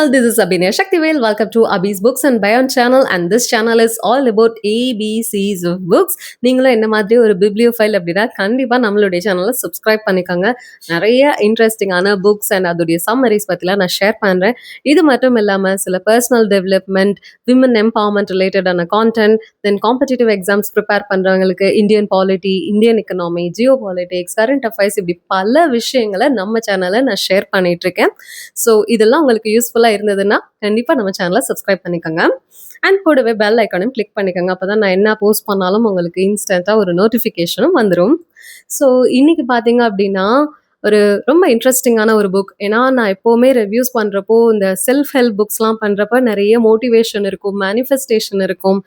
all, this is Abhinay Shaktivel. Welcome to Abhi's Books and Beyond channel, and this channel is all about ABCs of books. நீங்களும் என்ன மாதிரி ஒரு bibliophile அப்படின்னா கண்டிப்பாக நம்மளுடைய சேனலை சப்ஸ்கிரைப் பண்ணிக்கோங்க. நிறைய இன்ட்ரெஸ்டிங்கான புக்ஸ் அண்ட் அதோடைய சம்மரிஸ் பற்றிலாம் நான் ஷேர் பண்ணுறேன். இது மட்டும் இல்லாமல் சில பர்சனல் டெவலப்மெண்ட், விமன் எம்பவர்மெண்ட் ரிலேட்டடான கான்டென்ட், தென் காம்படிட்டிவ் எக்ஸாம்ஸ் ப்ரிப்பேர் பண்ணுறவங்களுக்கு Indian polity, Indian economy, Jio politics, current affairs, இப்படி பல விஷயங்களை நம்ம சேனலில் நான் ஷேர் பண்ணிகிட்ருக்கேன். ஸோ இதெல்லாம் உங்களுக்கு யூஸ்ஃபுல்லாக இருந்ததுன்னா கண்டிப்பாக நம்ம சேனலை சப்ஸ்கிரைப் பண்ணிக்கோங்க. அண்ட் கூடவே பெல் ஐக்கானையும் கிளிக் பண்ணிக்கோங்க. அப்போ தான் நான் என்ன போஸ்ட் பண்ணாலும் உங்களுக்கு இன்ஸ்டண்ட்டாக ஒரு நோட்டிஃபிகேஷனும் வந்துடும். ஸோ இன்றைக்கி பார்த்தீங்க அப்படின்னா ஒரு ரொம்ப இன்ட்ரெஸ்டிங்கான ஒரு புக். ஏன்னா நான் எப்போவுமே ரிவ்யூஸ் பண்ணுறப்போ இந்த செல்ஃப் ஹெல்ப் புக்ஸ்லாம் பண்ணுறப்ப நிறைய மோட்டிவேஷன் இருக்கும், மேனிஃபெஸ்டேஷன் இருக்கும்,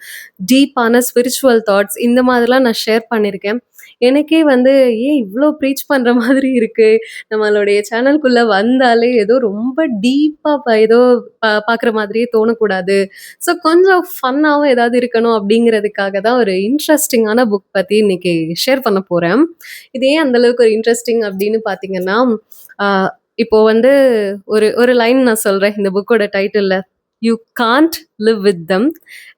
டீப்பான ஸ்பிரிச்சுவல் தாட்ஸ், இந்த மாதிரிலாம் நான் ஷேர் பண்ணியிருக்கேன். எனக்கே வந்து ஏன் இவ்வளோ ப்ரீச் பண்ணுற மாதிரி இருக்குது, நம்மளுடைய சேனல்குள்ளே வந்தாலே ஏதோ ரொம்ப டீப்பாக ஏதோ பார்க்குற மாதிரியே தோணக்கூடாது. ஸோ கொஞ்சம் ஃபன்னாகவும் ஏதாவது இருக்கணும் அப்படிங்கிறதுக்காக தான் ஒரு இன்ட்ரெஸ்டிங்கான புக் பற்றி இன்றைக்கி ஷேர் பண்ண போகிறேன். இது ஏன் அந்தளவுக்கு ஒரு இன்ட்ரெஸ்டிங் அப்படின்னு பார்த்தீங்கன்னா, இப்போ வந்து ஒரு ஒரு லைன் நான் சொல்கிறேன் இந்த புக்கோட டைட்டிலில். You can't live with them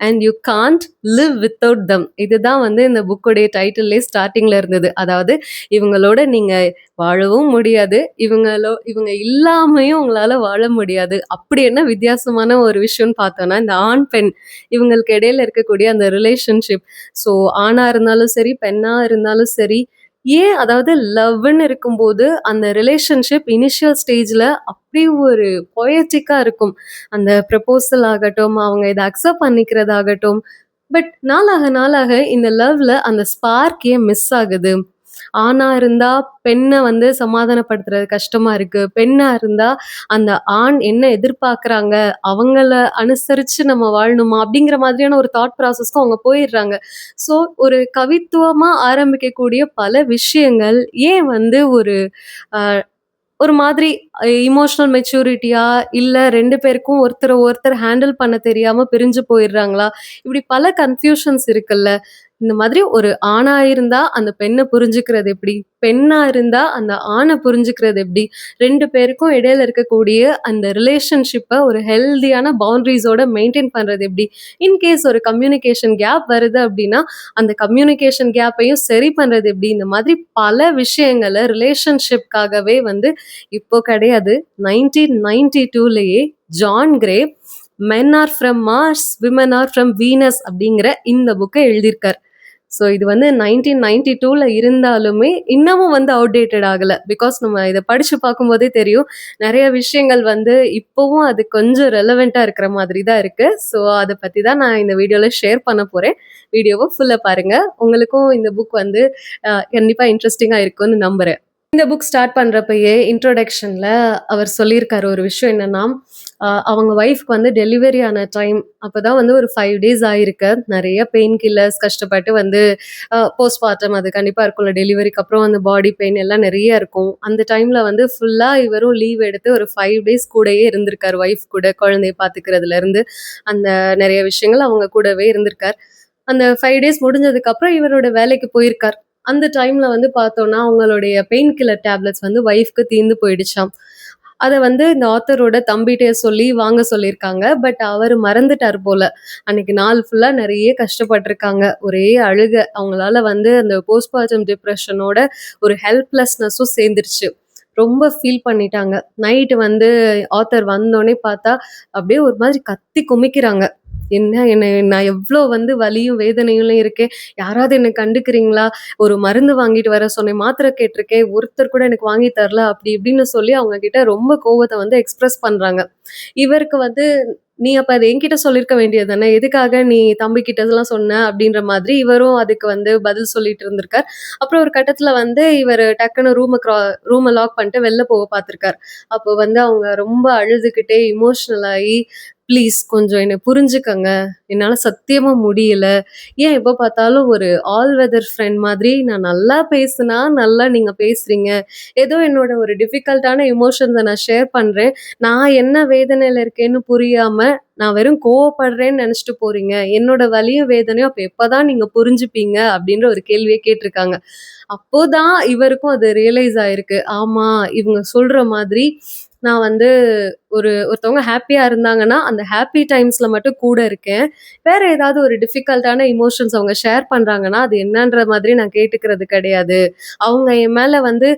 and you can't live without them. இதுதான் வந்து இந்த புக்குடைய டைட்டில்லே ஸ்டார்டிங்கில் இருந்தது. அதாவது இவங்களோட நீங்கள் வாழவும் முடியாது, இவங்க இல்லாமையும் உங்களால் வாழ முடியாது. அப்படி என்ன வித்தியாசமான ஒரு விஷயம்னு பார்த்தோன்னா, இந்த ஆண் பெண் இவங்களுக்கு இடையில இருக்கக்கூடிய அந்த ரிலேஷன்ஷிப். ஸோ ஆணாக இருந்தாலும் சரி, பெண்ணாக இருந்தாலும் சரி, ஏன் அதாவது லவ்ன்னு இருக்கும்போது அந்த ரிலேஷன்ஷிப் இனிஷியல் ஸ்டேஜில் அப்படி ஒரு பொயட்டிக்காக இருக்கும். அந்த ப்ரப்போசல் ஆகட்டும், அவங்க இதை அக்செப்ட் பண்ணிக்கிறதாகட்டும். பட் நாளாக நாளாக இந்த லவ்ல அந்த ஸ்பார்க் ஏன் மிஸ் ஆகுது? ஆணாக இருந்தால் பெண்ணை வந்து சமாதானப்படுத்துறது கஷ்டமாக இருக்குது, பெண்ணாக இருந்தால் அந்த ஆண் என்ன எதிர்பார்க்குறாங்க, அவங்கள அனுசரித்து நம்ம வாழணுமா அப்படிங்கிற மாதிரியான ஒரு தாட் ப்ராசஸ்க்கும் அவங்க போயிடுறாங்க. ஸோ ஒரு கவித்துவமாக ஆரம்பிக்கக்கூடிய பல விஷயங்கள் ஏன் வந்து ஒரு மாதிரி இமோஷனல் மெச்சூரிட்டியா, இல்லை ரெண்டு பேருக்கும் ஒருத்தர் ஹேண்டில் பண்ண தெரியாமல் பிரிஞ்சு போயிடுறாங்களா, இப்படி பல கன்ஃபியூஷன்ஸ் இருக்குல்ல. இந்த மாதிரி ஒரு ஆணா இருந்தா அந்த பெண்ணை புரிஞ்சுக்கிறது எப்படி, பெண்ணா இருந்தா அந்த ஆணை புரிஞ்சுக்கிறது எப்படி, ரெண்டு பேருக்கும் இடையில இருக்கக்கூடிய அந்த ரிலேஷன்ஷிப்பை ஒரு ஹெல்தியான பவுண்டரிஸோட மெயின்டைன் பண்றது எப்படி, இன்கேஸ் ஒரு கம்யூனிகேஷன் கேப் வருது அப்படின்னா அந்த கம்யூனிகேஷன் கேப்பையும் சரி பண்றது எப்படி, இந்த மாதிரி பல விஷயங்களை ரிலேஷன்ஷிப்காகவே வந்து இப்போ கிடையாது, 1992லேயே John Gray men are from Mars, women are from Venus அப்படிங்கிற இந்த புக்கை எழுதியிருக்கார். ஸோ இது வந்து 1992ல் இருந்தாலுமே இன்னமும் வந்து அவுடேட்டட் ஆகலை. பிகாஸ் நம்ம இதை படித்து பார்க்கும்போதே தெரியும், நிறைய விஷயங்கள் வந்து இப்போவும் அது கொஞ்சம் ரெலவெண்ட்டாக இருக்கிற மாதிரி தான் இருக்குது. ஸோ அதை பற்றி தான் நான் இந்த வீடியோவில் ஷேர் பண்ண போகிறேன். வீடியோவை ஃபுல்லாக பாருங்கள். உங்களுக்கும் இந்த புக் வந்து கண்டிப்பாக இன்ட்ரெஸ்டிங்காக இருக்குன்னு நம்புகிறேன். இந்த புக் ஸ்டார்ட் பண்ணுறப்பயே இன்ட்ரோடக்ஷனில் அவர் சொல்லியிருக்காரு ஒரு விஷயம் என்னென்னா, அவங்க ஒய்ஃப்க்கு வந்து டெலிவரி ஆன டைம் அப்போ தான் வந்து ஒரு 5 days ஆகிருக்கு. நிறைய பெயின் கில்லர்ஸ் கஷ்டப்பட்டு வந்து போஸ்ட்மார்ட்டம் அது கண்டிப்பாக இருக்கும்ல, டெலிவரிக்கு அப்புறம் அந்த பாடி பெயின் எல்லாம் நிறைய இருக்கும். அந்த டைமில் வந்து ஃபுல்லாக இவரும் லீவ் எடுத்து ஒரு 5 days கூடயே இருந்திருக்கார். ஒய்ஃப் கூட குழந்தைய பார்த்துக்கிறதுலேருந்து அந்த நிறைய விஷயங்கள் அவங்க கூடவே இருந்திருக்கார். அந்த 5 days முடிஞ்சதுக்கப்புறம் இவரோட வேலைக்கு போயிருக்கார். அந்த டைமில் வந்து பார்த்தோன்னா அவங்களுடைய பெயின் கில்லர் டேப்லெட்ஸ் வந்து ஒய்ஃப்க்கு தீர்ந்து போயிடுச்சாம். அதை வந்து இந்த ஆத்தரோட தம்பிகிட்டே சொல்லி வாங்க சொல்லியிருக்காங்க. பட் அவர் மறந்துட்டார் போல். அன்றைக்கி நாள் ஃபுல்லாக நிறைய கஷ்டப்பட்டிருக்காங்க, ஒரே அழுக. அவங்களால வந்து அந்த போஸ்ட்மார்ட்டம் டிப்ரெஷனோட ஒரு ஹெல்ப்லெஸ்னஸும் சேர்ந்துருச்சு. ரொம்ப ஃபீல் பண்ணிட்டாங்க. நைட்டு வந்து ஆத்தர் வந்தோடனே பார்த்தா அப்படியே ஒரு மாதிரி கத்தி குமிக்கிறாங்க. என்னை நான் எவ்வளோ வந்து வலியும் வேதனையும் இருக்கேன், யாராவது என்னை கண்டுக்கிறீங்களா, ஒரு மருந்து வாங்கிட்டு வர சொன்னேன், மாத்திரை கேட்டிருக்கேன், ஒருத்தர் கூட எனக்கு வாங்கி தரல, அப்படி இப்படின்னு சொல்லி அவங்க கிட்ட ரொம்ப கோவத்தை வந்து எக்ஸ்பிரஸ் பண்ணுறாங்க. இவருக்கு வந்து நீ அப்போ அதை என்கிட்ட சொல்லியிருக்க வேண்டியது தானே, எதுக்காக நீ தம்பி கிட்டலாம் சொன்ன அப்படின்ற மாதிரி இவரும் அதுக்கு வந்து பதில் சொல்லிட்டு இருந்திருக்கார். அப்புறம் ஒரு கட்டத்தில் வந்து இவர் டக்குன்னு ரூமை லாக் பண்ணிட்டு வெளில போக பார்த்துருக்கார். அப்போ வந்து அவங்க ரொம்ப அழுதுகிட்டே இமோஷ்னலாகி, ப்ளீஸ் கொஞ்சம் என்னை புரிஞ்சுக்கங்க, என்னால் சத்தியமாக முடியல, ஏன் எப்போ பார்த்தாலும் ஒரு ஆல் வெதர் ஃப்ரெண்ட் மாதிரி நான் நல்லா பேசுனா நல்லா நீங்கள் பேசுகிறீங்க, ஏதோ என்னோட ஒரு டிஃபிகல்ட்டான எமோஷன்ஸை நான் ஷேர் பண்ணுறேன், நான் என்ன வேதனையில் இருக்கேன்னு புரியாமல் நான் வெறும் கோவப்படுறேன்னு நினச்சிட்டு போகிறீங்க, என்னோட வலியும் வேதனையும் அப்போ எப்போ தான் நீங்கள் புரிஞ்சுப்பீங்க அப்படின்ற ஒரு கேள்வியை கேட்டிருக்காங்க. அப்போதான் இவருக்கும் அது ரியலைஸ் ஆயிருக்கு, ஆமாம் இவங்க சொல்கிற மாதிரி நான் வந்து ஒருத்தவங்க ஹேப்பியா இருந்தாங்கன்னா, அந்த ஹேப்பி டைம்ஸ்ல மட்டும் கூட இருக்கேன். வேற ஏதாவது ஒரு டிஃபிகல்ட்டான எமோஷன்ஸ் அவங்க ஷேர் பண்றாங்கன்னா, அது என்னன்ற மாதிரி நான் கேட்டுக்கிறது கிடையாது. அவங்க என் மேல வந்து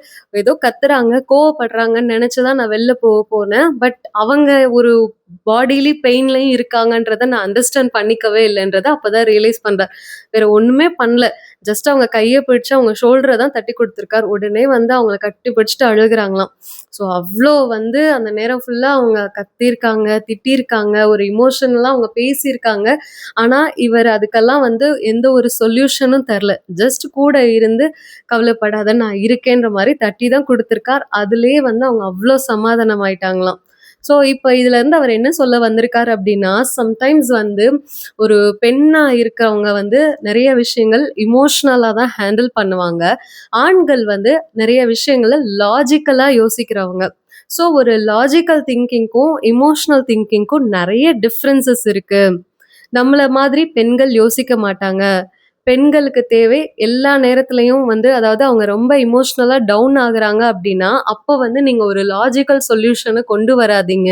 ஏதோ கத்துறாங்க, கோவப்படுறாங்கன்னு நெனச்சு தான் நான் வெளில போனேன். பட் அவங்க ஒரு பாடிலி பெயின்லயும் இருக்காங்கன்றத நான் அண்டர்ஸ்டாண்ட் பண்ணிக்கவே இல்லன்றத அப்பதான் ரியலைஸ் பண்றேன். வேற ஒண்ணுமே பண்ணல. ஜஸ்ட் அவங்க கைய பிடிச்சு அவங்க ஷோல்டர தான் தட்டி குடுத்துருக்காரு. உடனே வந்து அவங்கள கட்டி பிடிச்சுட்டு அழுகுறாங்களாம். ஸோ அவ்ளோ வந்து அந்த நேரம் ஃபுல்லா அவங்க கத்தியிருக்காங்க, திட்டியிருக்காங்க, ஒரு எமோஷனலா அவங்க பேசியிருக்காங்க. ஆனா, இவர் அதுக்கெல்லாம் வந்து எந்த ஒரு சொல்யூஷனும் தரல. ஜஸ்ட் கூட இருந்து கவலைப்படாத நான் இருக்கேன்ற மாரி தட்டி தான் குடுத்துருக்கார். அதிலேயே வந்து அவங்க அவ்ளோ சமாதானம் ஆயிட்டாங்களாம். ஸோ, இப்ப இதுலருந்து அவர் என்ன சொல்ல வந்திருக்காரு அப்டின்னா, சம்டைம்ஸ் வந்து ஒரு பெண்ணா இருக்கவங்க வந்து நெறைய விஷயங்கள் எமோஷனலா தான் ஹேண்டில் பண்ணுவாங்க. ஆண்கள் வந்து நெறைய விஷயங்கள லாஜிக்கலா யோசிக்கிறவங்க. ஸோ, ஒரு லாஜிக்கல் திங்கிங்க்கும், எமோஷனல் திங்கிங்க்கும் நெறைய டிஃபரன்ஸஸ் இருக்கு. நம்மள மாதிரி பெண்கள் யோசிக்க மாட்டாங்க. பெண்களுக்கு தேவை எல்லா நேரத்திலயும் வந்து அதாவது அவங்க ரொம்ப எமோஷனலா டவுன் ஆகுறாங்க அப்டின்னா, அப்ப வந்து நீங்க ஒரு லாஜிக்கல் சொல்யூஷன கொண்டு வராதீங்க.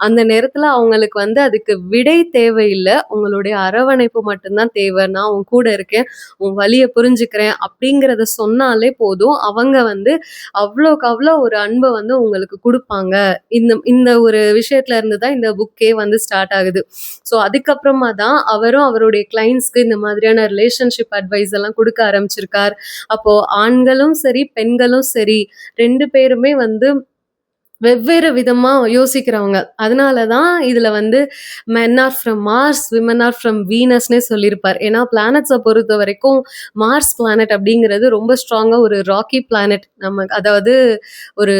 அந்த நேரத்துல அவங்களுக்கு வந்து அதுக்கு விடை தேவையில்ல. உங்களுடைய அரவணைப்பு மட்டும் தான் தேவை. நான் உன் கூட இருக்கேன். உன் வலிய புரிஞ்சுக்கிறேன் அப்டிங்கிறத சொன்னாலே போதும். அவங்க வந்து அவ்ளோக்கு அவ்ளோ ஒரு அன்ப வந்து உங்களுக்கு குடுப்பாங்க. இந்த இந்த ஒரு விஷயத்துல இருந்து தான் இந்த புக்கே வந்து ஸ்டார்ட் ஆகுது. ஸோ அதுக்கப்புறமா தான் அவரும் அவருடைய கிளையண்ட்ஸ்க்கு இந்த மாதிரியான ரிலேஷன்ஷிப் அட்வைஸ் எல்லாம் குடுக்க ஆரம்பிச்சிருக்கார். அப்போ ஆண்களும் சரி, பெண்களும் சரி 2 பேருமே வந்து வெவ்வேறு விதமா யோசிக்கிறவங்க. அதனால தான் இதுல வந்து men are from Mars, women are from வீனஸ்ன்னே சொல்லியிருப்பார். ஏன்னா பிளானட்ஸ பொறுத்தவரைக்கும் மார்ஸ் பிளானட் அப்படிங்கிறது ரொம்ப ஸ்ட்ராங்கா ஒரு ராக்கி பிளானட். அதாவது ஒரு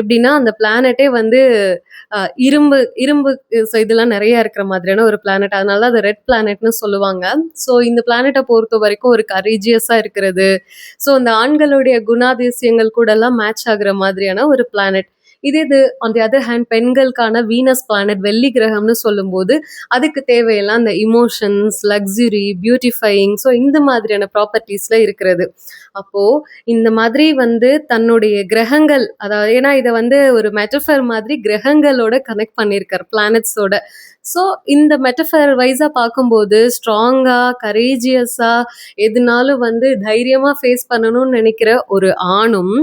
எப்படின்னா அந்த பிளானட்டே வந்து அ இரும்பு இரும்பு இதெல்லாம் நெறைய இருக்கிற மாதிரியான ஒரு பிளானட். அதனால தான் அத ரெட் பிளானட்ன்னு சொல்லுவாங்க. ஸோ இந்த பிளானட்ட பொறுத்தவரைக்கும் ஒரு கரேஜியஸா இருக்கிறது. ஸோ இந்த ஆண்களுடைய குணாதிசயங்கள் கூடலாம் மேட்ச் ஆகுற மாதிரியான ஒரு பிளானட். இதே இது ஆன் தி அதர் ஹேண்ட் பெண்களுக்கான வீனஸ் பிளானட் வெள்ளி கிரகம்னு சொல்லும்போது, அதுக்கு தேவையெல்லாம் இந்த எமோஷன்ஸ், லக்ஸுரி, பியூட்டிஃபையிங் ஸோ இந்த மாதிரியான ப்ராப்பர்ட்டீஸ்ல இருக்கிறது. அப்போ இந்த மாதிரி வந்து தன்னுடைய கிரகங்கள் அதாவது ஏன்னா இத வந்து ஒரு மெட்டஃபர் மாதிரி கிரகங்களோட கனெக்ட் பண்ணியிருக்காரு பிளானட்ஸோட. ஸோ இந்த மெட்டஃபர் வைஸா பார்க்கும்போது ஸ்ட்ராங்கா, கரேஜியஸா எதுனாலும் வந்து தைரியமா ஃபேஸ் பண்ணணும்னு நெனைக்கிற ஒரு ஆணும்,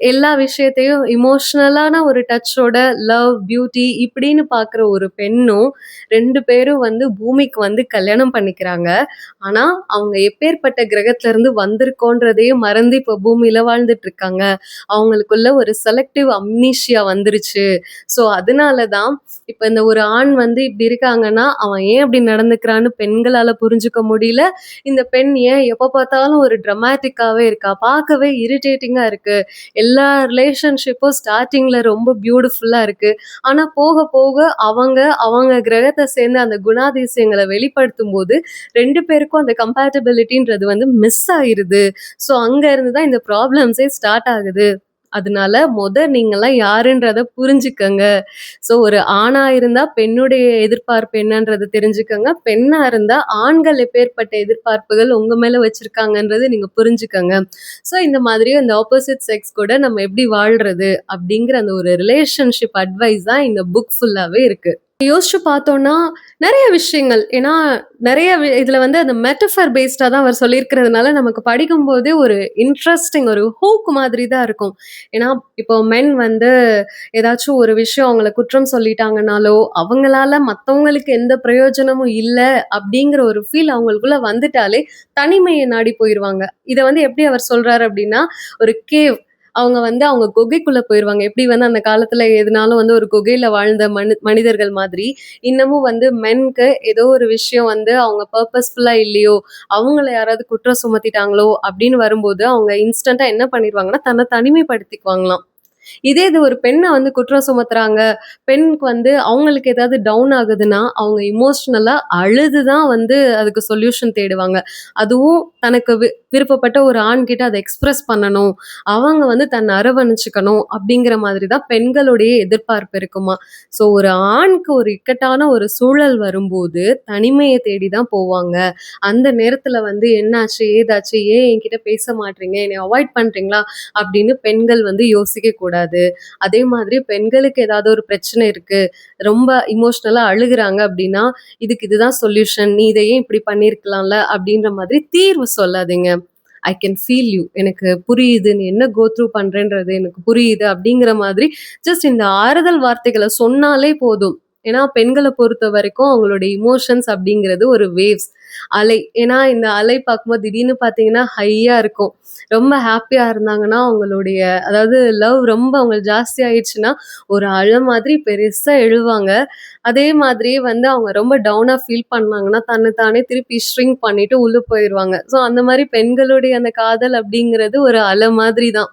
எல்லா விஷயத்தையும் எமோஷனலான ஒரு டச்சோட லவ், பியூட்டி இப்படின்னு பார்க்குற ஒரு பெண்ணும் 2 பேரும் வந்து பூமிக்கு வந்து கல்யாணம் பண்ணிக்கிறாங்க. ஆனா, அவங்க எப்பேர்ப்பட்ட கிரகத்துல இருந்து வந்திருக்கோன்றதையே மறந்து இப்ப பூமியில வாழ்ந்துட்டு இருக்காங்க. அவங்களுக்குள்ள ஒரு செலக்டிவ் அம்னீஷியா வந்துருச்சு. ஸோ, அதனால தான் இப்ப இந்த ஒரு ஆண் வந்து இப்படி இருக்காங்கன்னா, அவன் ஏன் அப்படி நடந்துக்கிறான்னு பெண்களால புரிஞ்சுக்க முடியல. இந்த பெண் ஏன் எப்ப பார்த்தாலும் ஒரு ட்ரமாட்டிக்காவே இருக்கா? பார்க்கவே இரிட்டேட்டிங்கா இருக்கு. எல்லா ரிலேஷன்ஷிப்பும் ஸ்டார்ட்டிங்ல ரொம்ப பியூட்டிஃபுல்லா இருக்கு. ஆனா போக போக அவங்க, அவங்க கிரகத்த சேர்ந்த அந்த குணாதிசயங்கள வெளிப்படுத்தும்போது 2 பேருக்கும் அந்த கம்பேட்டிபிலிட்டின்றது வந்து மிஸ் ஆயிருது. ஸோ அங்க இருந்து தான் இந்த ப்ராப்ளம்ஸே ஸ்டார்ட் ஆகுது. அதனால நீங்கலாம் யாருன்றத புரிஞ்சுக்கங்க. ஸோ ஒரு ஆணா இருந்தா பெண்ணுடைய எதிர்பார்ப்பு என்னன்றத தெரிஞ்சுக்கங்க. பெண்ணா இருந்தா ஆண்கள் எப்பேர்ப்பட்ட எதிர்பார்ப்புகள் உங்க மேல வச்சிருக்காங்கன்றத நீங்க புரிஞ்சுக்கங்க. ஸோ இந்த மாதிரி அந்த ஆப்போசிட் செக்ஸ் கூட நம்ம எப்படி வாழ்றது? அப்படிங்கிற அந்த ஒரு ரிலேஷன்ஷிப் அட்வைஸ் தான் இந்த புக் ஃபுல்லாவே இருக்கு. யோசிச்சு பார்த்தோம்னா, நெறைய விஷயங்கள். ஏன்னா, நெறைய இதுல வந்து அந்த மெட்டஃபர் பேஸ்டா தான் அவர் சொல்லியிருக்கிறதுனால, நமக்கு படிக்கும்போதே ஒரு இன்ட்ரஸ்டிங் ஒரு ஹூக் மாதிரி தான் இருக்கும். ஏன்னா, இப்போ மென் வந்து ஏதாச்சும் ஒரு விஷயம் அவங்கள குற்றம் சொல்லிட்டாங்கனாலோ, அவங்களால மத்தவங்களுக்கு எந்த பிரயோஜனமும் இல்ல அப்படிங்கிற ஒரு ஃபீல் அவங்களுக்குள்ள வந்துட்டாலே, தனிமைய நாடி போயிருவாங்க. இத வந்து எப்படி அவர் சொல்றாரு அப்படின்னா, ஒரு கேவ் அவங்க வந்து அவங்க குகைக்குள்ள போயிருவாங்க. எப்படி வந்து அந்த காலத்துல எதுனாலும் வந்து ஒரு குகையில வாழ்ந்த மனிதர்கள் மாதிரி, இன்னமும் வந்து மென்க்கு ஏதோ ஒரு விஷயம் வந்து அவங்க பர்ப்பஸ்ஃபுல்லா இல்லையோ, அவங்கள யாராவது குற்றம் சுமத்திட்டாங்களோ அப்படின்னு வரும்போது, அவங்க இன்ஸ்டன்ட்டா என்ன பண்ணிருவாங்கன்னா, தன்ன தனிமைப்படுத்திக்குவாங்களாம். இதே இது ஒரு பெண்ண வந்து குற்றம் சுமத்துறாங்க. பெண்ணுக்கு வந்து அவங்களுக்கு ஏதாவது டவுன் ஆகுதுன்னா, அவங்க எமோஷனலா அழுது தான் வந்து அதுக்கு சொல்யூஷன் தேடுவாங்க. அதுவும் தனக்கு விருப்பப்பட்ட ஒரு ஆண்கிட்ட அத எக்ஸ்பிரஸ் பண்ணணும். அவங்க வந்து தன்னை அரவணைச்சுக்கணும் அப்படிங்கிற மாதிரி தான் பெண்களுடைய எதிர்பார்ப்பு இருக்குமா. ஸோ ஒரு ஆணுக்கு ஒரு இக்கட்டான ஒரு சூழல் வரும்போது தனிமைய தேடி தான் போவாங்க. அந்த நேரத்துல வந்து என்னாச்சு? ஏதாச்சு? ஏன் என்கிட்ட பேச மாட்றீங்க? என்னைய அவாய்ட் பண்றீங்களா? அப்படின்னு பெண்கள் வந்து யோசிக்கக் கூடாது. அதே மாதிரி பெண்களுக்கு ஏதாவது ஒரு பிரச்சனை இருக்கு, ரொம்ப இமோஷனலா அழுகுறாங்க அப்படின்னா, இதுக்கு இதுதான் சொல்யூஷன். நீ இத ஏன் இப்படி பண்ணியிருக்கலாம்ல? அப்படின்ற மாதிரி தீர்வு சொல்லாதீங்க. I can feel you. எனக்கு புரியுது. நீ என்ன கோ த்ரூ பண்றேன்றது எனக்கு புரியுது அப்படிங்கிற மாதிரி ஜஸ்ட் இந்த ஆறுதல் வார்த்தைகள சொன்னாலே போதும். ஏன்னா பெண்கள பொறுத்தவரைக்கும் அவங்களுடைய எமோஷன்ஸ் அப்படிங்கிறது ஒரு வேவ்ஸ், அலை. ஏன்னா இந்த அலை பார்க்கும்போது திடீர்னு பார்த்தீங்கன்னா ஹையா இருக்கும். ரொம்ப ஹேப்பியா இருந்தாங்கன்னா அவங்களுடைய அதாவது லவ் ரொம்ப அவங்களுக்கு ஜாஸ்தி ஆயிடுச்சுன்னா, ஒரு அலை மாதிரி பெருசா எழுவாங்க. அதே மாதிரியே வந்து அவங்க ரொம்ப டவுனா ஃபீல் பண்ணாங்கன்னா, தன்ன தானே திருப்பி ஷ்ரிங்க் பண்ணிட்டு உள்ள போயிருவாங்க. ஸோ அந்த மாரி பெண்களுடைய அந்த காதல் அப்படிங்கிறது ஒரு அலை மாதிரி தான்.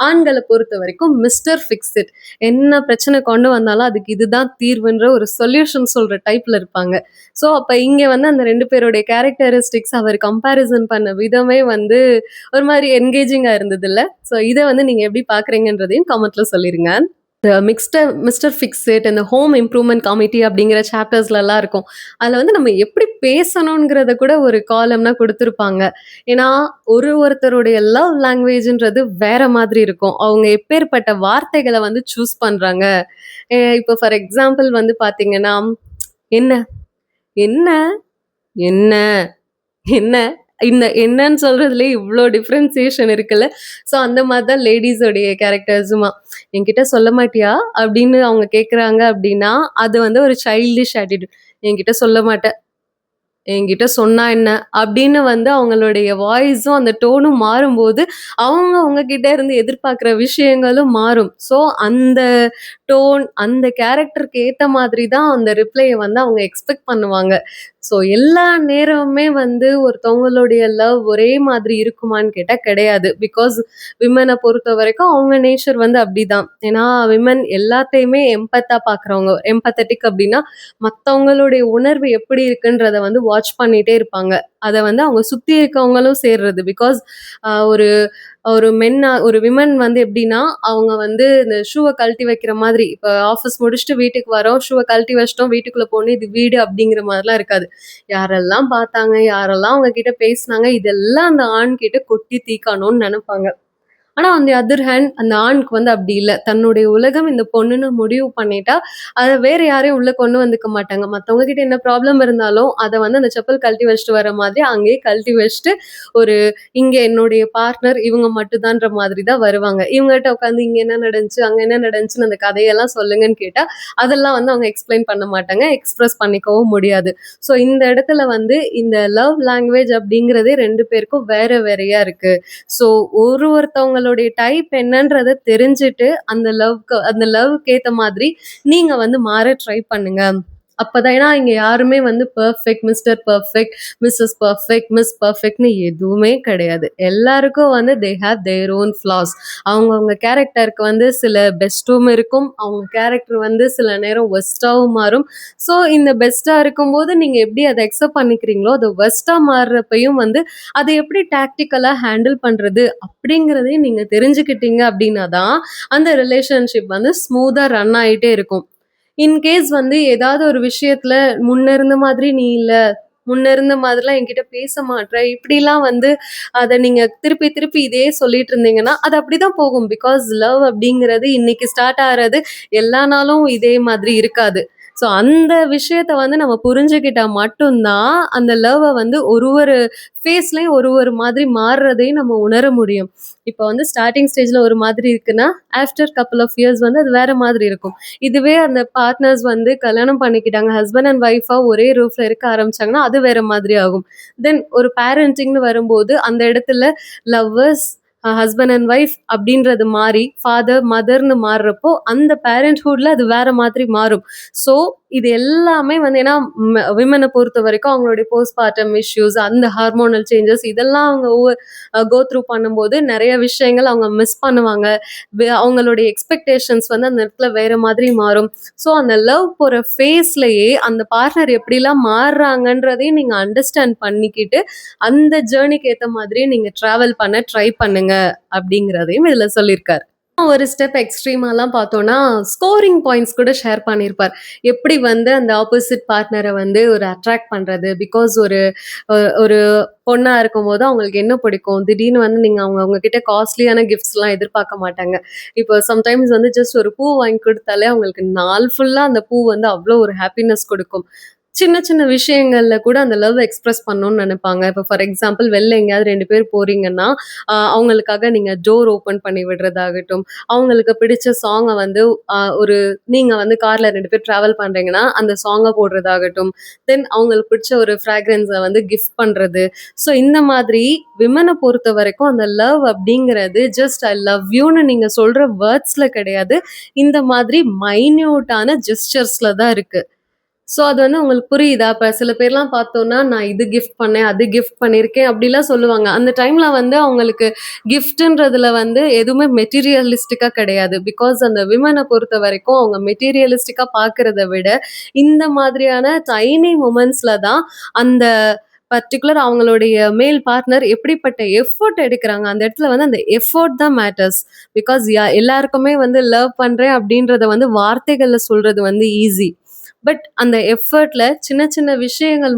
ஆண்கள பொறுத்தவரைக்கும் மிஸ்டர் ஃபிக்ஸ் இட். என்ன பிரச்சனை கொண்டு வந்தாலும் அதுக்கு இதுதான் தீர்வுன்ற ஒரு சொல்யூஷன் சொல்ற டைப்ல இருப்பாங்க. ஸோ அப்ப இங்க வந்து அந்த 2 பேருடைய கேரக்டரிஸ்டிக்ஸ் அவர் கம்பேரிசன் பண்ண விதமே வந்து ஒரு மாரி என்கேஜிங்கா இருந்ததுல்ல. ஸோ இத வந்து நீங்க எப்படி பார்க்குறீங்கன்றதையும் கமெண்ட்ல சொல்லிருங்க. மிஸ்டர் ஃபிக்ஸ் இட், இந்த ஹோம் இம்ப்ரூவ்மெண்ட் கமிட்டி அப்படிங்கிற சாப்டர்ஸ்லலாம் இருக்கும். அதில வந்து நம்ம எப்படி பேசணுங்கிறத கூட ஒரு காலம்னா குடுத்துருப்பாங்க. ஏன்னா, ஒருத்தருடைய லவ் லாங்குவேஜ்ன்றது வேற மாதிரி இருக்கும். அவங்க எப்பேர்ப்பட்ட வார்த்தைகள வந்து சூஸ் பண்றாங்க. இப்போ ஃபார் எக்ஸாம்பிள் வந்து பார்த்தீங்கன்னா, "என்ன? என்ன? என்ன? என்ன?" இந்த என்னன்னு சொல்றதுலயே இவ்ளோ டிஃபரன்சியேஷன் இருக்குல்ல. ஸோ அந்த மாரி தான் லேடீஸோடைய கேரக்டர்ஸுமா. "என்கிட்ட சொல்ல மாட்டியா?" அப்படின்னு அவங்க கேட்குறாங்க அப்படின்னா, அது வந்து ஒரு சைல்டிஷ் ஆட்டிட்யூட். "என்கிட்ட சொல்ல மாட்ட. என்கிட்ட சொன்னா என்ன?" அப்படின்னு வந்து அவங்களுடைய வாய்ஸும் அந்த டோனும் மாறும்போது, அவங்க உங்ககிட்ட இருந்து எதிர்பார்க்குற விஷயங்களும் மாறும். ஸோ அந்த டோன், அந்த கேரக்டருக்கு ஏத்த மாதிரி தான் அந்த ரிப்ளைய வந்து அவங்க எக்ஸ்பெக்ட் பண்ணுவாங்க. ஸோ எல்லா நேரமுமே வந்து ஒருத்தவங்களுடைய லவ் ஒரே மாதிரி இருக்குமான்னு கேட்டா கிடையாது. பிகாஸ் விமன பொறுத்தவரைக்கும் அவங்க நேச்சர் வந்து அப்படிதான். ஏன்னா விமன் எல்லாத்தையுமே எம்பத்தா பார்க்குறவங்க. எம்பத்தட்டிக் அப்படின்னா மத்தவங்களுடைய உணர்வு எப்படி இருக்குன்றத வந்து வாட்ச் பண்ணிட்டே இருப்பாங்க. அத வந்து அவங்க சுத்தி இருக்கவங்களும் சேர்றது. பிகாஸ் ஒரு ஒரு ஒரு விமன் வந்து எப்படின்னா, அவங்க வந்து இந்த ஷூவ கழட்டி வைக்கிற மாதிரி, இப்ப ஆஃபீஸ் முடிச்சுட்டு வீட்டுக்கு வரோம், ஷூவ கழட்டி வச்சுட்டோம், வீட்டுக்குள்ள போனோம், இது வீடு அப்படிங்கிற மாரிலாம் இருக்காது. யாரெல்லாம் பார்த்தாங்க, யாரெல்லாம் அவங்க கிட்ட பேசுனாங்க, இதெல்லாம் அந்த ஆண் கிட்ட கொட்டி தீர்க்கணும்னு நெனைப்பாங்க. ஆனா, ஆன் தி அதர் ஹேண்ட் அந்த ஆணுக்கு வந்து அப்படி இல்ல. தன்னுடைய உலகம் இந்த பொண்ணுன்னு முடிவு பண்ணிட்டா, அத வேற யாரையும் உள்ள கொண்டு வந்துக்க மாட்டாங்க. மத்தவங்க கிட்ட என்ன ப்ராப்ளம் இருந்தாலும், அத வந்து அந்த செப்பல் கழட்டி வச்சுட்டு வர மாதிரி அங்கேயே கழட்டி வச்சுட்டு, ஒரு இங்க என்னுடைய பார்ட்னர் இவங்க மட்டும் தான்ற மாதிரி தான் வருவாங்க. இவங்ககிட்ட உட்காந்து இங்க என்ன நடந்துச்சு, அங்க என்ன நடந்துச்சுன்னு அந்த கதையெல்லாம் சொல்லுங்கன்னு கேட்டா, அதெல்லாம் வந்து அவங்க எக்ஸ்ப்ளைன் பண்ண மாட்டாங்க. எக்ஸ்பிரஸ் பண்ணிக்கவும் முடியாது. ஸோ இந்த இடத்துல வந்து இந்த லவ் லாங்குவேஜ் அப்படிங்கிறதே 2 பேருக்கும் வேற வேறையா இருக்கு. ஸோ ஒருத்தவங்களுடைய டைப் என்னன்றத தெரிஞ்சுட்டு, அந்த லவ்க்கு ஏத்த மாதிரி நீங்க வந்து மாற ட்ரை பண்ணுங்க. அப்பதான் ஏன்னா இங்க யாருமே வந்து perfect, mister perfect, missus perfect, miss பெர்ஃபெக்ட்ன்னு எதுவுமே கிடையாது. எல்லாருக்கும் வந்து they have their own flaws. அவங்கவங்க கேரக்டருக்கு வந்து சில பெஸ்ட்டும் இருக்கும். அவங்க கேரக்டர் வந்து சில நேரம் வொர்ஸ்ட்டாவும் மாறும். ஸோ இந்த பெஸ்ட்டா இருக்கும்போது நீங்க எப்படி அத அக்செப்ட் பண்ணிக்கிறீங்களோ, அது வொர்ஸ்ட்டா மாறுறப்பயும் வந்து அத எப்படி டாக்டிக்கலா ஹேண்டில் பண்றது அப்படிங்கிறதையும் நீங்க தெரிஞ்சுக்கிட்டீங்க அப்படின்னா தான், அந்த ரிலேஷன்ஷிப் வந்து ஸ்மூத்தா ரன் ஆயிட்டே இருக்கும். இன்கேஸ் வந்து ஏதாவது ஒரு விஷயத்துல முன்ன இருந்த மாதிரி நீ இல்ல, முன்ன இருந்த மாதிரிலாம் என்கிட்ட பேச மாட்ற, இப்படிலாம் வந்து அத நீங்க திருப்பி திருப்பி இதே சொல்லிட்டு இருந்தீங்கன்னா, அது அப்படிதான் போகும். பிகாஸ் லவ் அப்படிங்கிறது இன்னைக்கு ஸ்டார்ட் ஆறது எல்லா நாளும் இதே மாதிரி இருக்காது. ஸோ அந்த விஷயத்த வந்து நம்ம புரிஞ்சுக்கிட்டா மட்டும் தான், அந்த லவ்வ வந்து ஒரு ஃபேஸ்லயும் ஒரு மாதிரி மாறுறதையும் நம்ம உணர முடியும். இப்ப வந்து ஸ்டார்ட்டிங் ஸ்டேஜ்ல ஒரு மாதிரி இருக்குன்னா, ஆஃப்டர் கப்புள் ஆஃப் இயர்ஸ் வந்து அது வேற மாதிரி இருக்கும். இதுவே அந்த பார்ட்னர்ஸ் வந்து கல்யாணம் பண்ணிக்கிட்டாங்க. ஹஸ்பண்ட் அண்ட் ஒய்ஃபா ஒரே ரூஃப்ல இருக்க ஆரம்பிச்சாங்கன்னா, அது வேற மாதிரி ஆகும். தென் ஒரு பேரண்டிங்ன்னு வரும்போது, அந்த இடத்துல லவ்வர்ஸ், ஹஸ்பண்ட் அண்ட் ஒய்ஃப் அப்படின்றது மாறி, ஃபாதர், மதர்ன்னு மாறுறப்போ, அந்த பேரண்ட்ஹுட்ல அது வேற மாதிரி மாறும். ஸோ, இது எல்லாமே வந்து ஏன்னா விமனை பொறுத்த வரைக்கும் அவங்களுடைய போஸ்ட்மார்ட்டம் இஷ்யூஸ், அந்த ஹார்மோனல் சேஞ்சஸ் இதெல்லாம் அவங்க கோ த்ரூ பண்ணும்போது நெறைய விஷயங்கள் அவங்க மிஸ் பண்ணுவாங்க. அவங்களுடைய எக்ஸ்பெக்டேஷன்ஸ் வந்து அந்த இடத்துல வேற மாதிரி மாறும். ஸோ அந்த லவ் போற ஃபேஸ்லயே அந்த பார்ட்னர் எப்படிலாம் மாறுறாங்கன்றதையும் நீங்க அண்டர்ஸ்டாண்ட் பண்ணிக்கிட்டு, அந்த ஜர்னிக்கு ஏத்த மாதிரியே நீங்க டிராவல் பண்ண ட்ரை பண்ணுங்க அப்படிங்கிறதையும் இதுல சொல்லியிருக்காரு. ஒரு ஸ்டெப் எக்ஸ்ட்ரீமாலாம் பார்த்தோம்னா, ஸ்கோரிங் பாயிண்ட்ஸ் கூட ஷேர் பண்ணியிருப்பார். எப்படி வந்து அந்த ஆப்போசிட் பார்ட்னர வந்து ஒரு அட்ராக்ட் பண்றது. பிகாஸ் ஒரு பொண்ணா இருக்கும்போது அவங்களுக்கு என்ன பிடிக்கும்? திடீர்னு வந்து நீங்க அவங்க கிட்ட காஸ்ட்லியான கிஃப்ட்ஸ்லாம் எதிர்பார்க்க மாட்டாங்க. இப்போ சம்டைம்ஸ் வந்து ஜஸ்ட் ஒரு பூ வாங்கி குடுத்தாலே அவங்களுக்கு நாள் ஃபுல்லா அந்த பூ வந்து அவ்ளோ ஒரு ஹாப்பினஸ் குடுக்கும். சின்ன சின்ன விஷயங்கள்ல கூட அந்த லவ் எக்ஸ்பிரஸ் பண்ணணும்னு நெனைப்பாங்க. இப்போ ஃபார் எக்ஸாம்பிள் வெளில எங்கேயாவது 2 பேர் போறீங்கன்னா, அவங்களுக்காக நீங்க டோர் ஓப்பன் பண்ணி விடுறதாகட்டும், அவங்களுக்கு பிடிச்ச சாங்க வந்து ஒரு நீங்க வந்து கார்ல 2 பேர் டிராவல் பண்றீங்கன்னா, அந்த சாங்க போடுறதாகட்டும், தென் அவங்களுக்கு பிடிச்ச ஒரு ஃப்ராக்ரன்ஸ வந்து கிஃப்ட் பண்றது. ஸோ இந்த மாதிரி விமன பொறுத்தவரைக்கும் அந்த லவ் அப்படிங்கிறது ஜஸ்ட் ஐ லவ் யூன்னு நீங்க சொல்ற வேர்ட்ஸ்ல கிடையாது. இந்த மாதிரி மைன்யூட்டான ஜெஸ்டர்ஸ்ல தான் இருக்கு. ஸோ அது வந்து உங்களுக்கு புரியுதா? இப்ப சில பேர்லாம் பார்த்தோம்னா, நான் இது கிஃப்ட் பண்ணேன், அது கிஃப்ட் பண்ணியிருக்கேன் அப்படிலாம் சொல்லுவாங்க. அந்த டைம்ல வந்து அவங்களுக்கு கிஃப்ட்ன்றதுல வந்து எதுவுமே மெட்டீரியலிஸ்டிக்கா கிடையாது. பிகாஸ் அந்த விமன பொறுத்தவரைக்கும் அவங்க மெட்டீரியலிஸ்டிக்கா பார்க்கிறத விட, இந்த மாதிரியான டைனி மொமெண்ட்ஸ்ல தான் அந்த பர்ட்டிகுலர் அவங்களுடைய மேல் பார்ட்னர் எப்படிப்பட்ட எஃபோர்ட் எடுக்குறாங்க. அந்த இடத்துல வந்து அந்த எஃபோர்ட் தான் மேட்டர்ஸ். பிகாஸ் எல்லாருக்குமே வந்து லவ் பண்றேன் அப்படின்றத வந்து வார்த்தைகள்ல சொல்றது வந்து ஈஸி. பட் அந்த எஃபர்ட்ல சின்ன சின்ன விஷயங்கள்